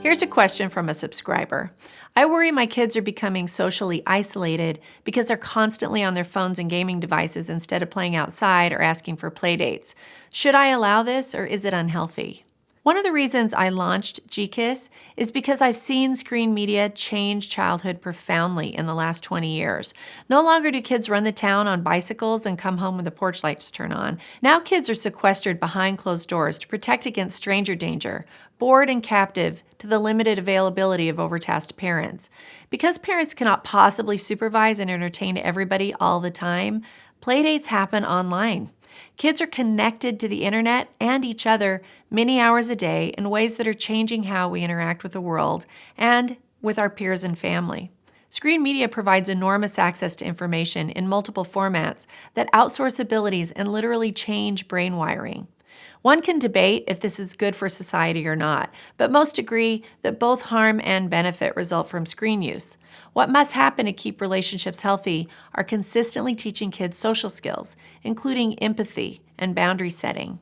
Here's a question from a subscriber. I worry my kids are becoming socially isolated because they're constantly on their phones and gaming devices instead of playing outside or asking for play dates. Should I allow this or is it unhealthy? One of the reasons I launched GKIS is because I've seen screen media change childhood profoundly in the last 20 years. No longer do kids run the town on bicycles and come home when the porch lights turn on. Now kids are sequestered behind closed doors to protect against stranger danger, bored and captive to the limited availability of overtasked parents. Because parents cannot possibly supervise and entertain everybody all the time, playdates happen online. Kids are connected to the internet and each other many hours a day in ways that are changing how we interact with the world and with our peers and family. Screen media provides enormous access to information in multiple formats that outsource abilities and literally change brain wiring. One can debate if this is good for society or not, but most agree that both harm and benefit result from screen use. What must happen to keep relationships healthy are consistently teaching kids social skills, including empathy and boundary setting.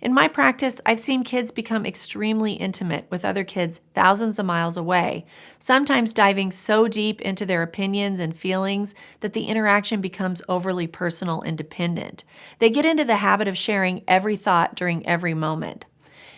In my practice, I've seen kids become extremely intimate with other kids thousands of miles away, sometimes diving so deep into their opinions and feelings that the interaction becomes overly personal and dependent. They get into the habit of sharing every thought during every moment.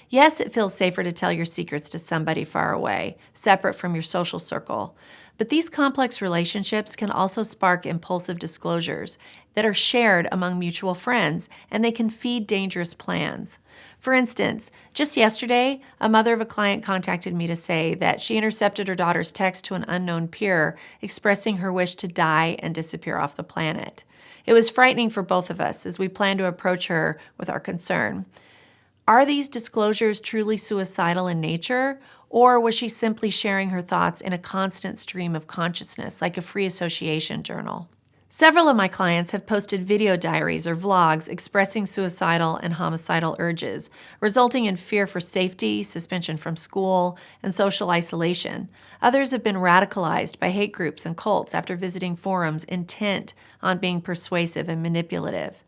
Yes, it feels safer to tell your secrets to somebody far away, separate from your social circle. But these complex relationships can also spark impulsive disclosures that are shared among mutual friends, and they can feed dangerous plans. For instance, just yesterday, a mother of a client contacted me to say that she intercepted her daughter's text to an unknown peer expressing her wish to die and disappear off the planet. It was frightening for both of us as we planned to approach her with our concern. Are these disclosures truly suicidal in nature, or was she simply sharing her thoughts in a constant stream of consciousness, like a free association journal? Several of my clients have posted video diaries or vlogs expressing suicidal and homicidal urges, resulting in fear for safety, suspension from school, and social isolation. Others have been radicalized by hate groups and cults after visiting forums intent on being persuasive and manipulative.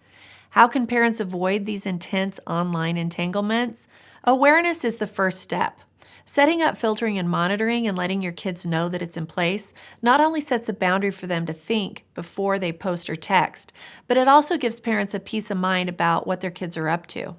How can parents avoid these intense online entanglements? Awareness is the first step. Setting up filtering and monitoring and letting your kids know that it's in place not only sets a boundary for them to think before they post or text, but it also gives parents a peace of mind about what their kids are up to.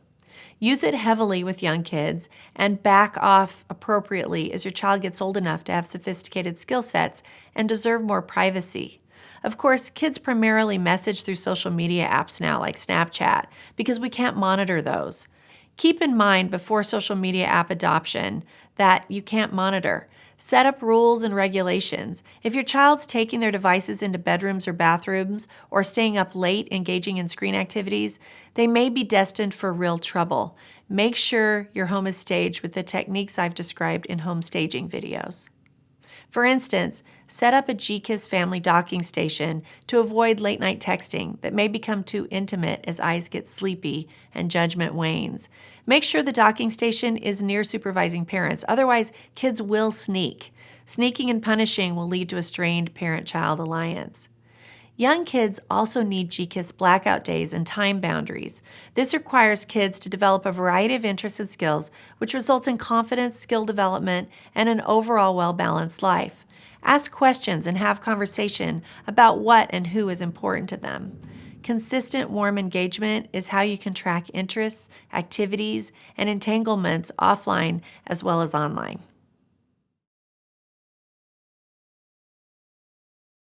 Use it heavily with young kids and back off appropriately as your child gets old enough to have sophisticated skill sets and deserve more privacy. Of course, kids primarily message through social media apps now like Snapchat because we can't monitor those. Keep in mind before social media app adoption that you can't monitor. Set up rules and regulations. If your child's taking their devices into bedrooms or bathrooms or staying up late engaging in screen activities, they may be destined for real trouble. Make sure your home is staged with the techniques I've described in home staging videos. For instance, set up a GKIS family docking station to avoid late-night texting that may become too intimate as eyes get sleepy and judgment wanes. Make sure the docking station is near supervising parents, otherwise kids will sneak. Sneaking and punishing will lead to a strained parent-child alliance. Young kids also need GKIS blackout days and time boundaries. This requires kids to develop a variety of interests and skills, which results in confidence, skill development, and an overall well-balanced life. Ask questions and have conversation about what and who is important to them. Consistent, warm engagement is how you can track interests, activities, and entanglements offline as well as online.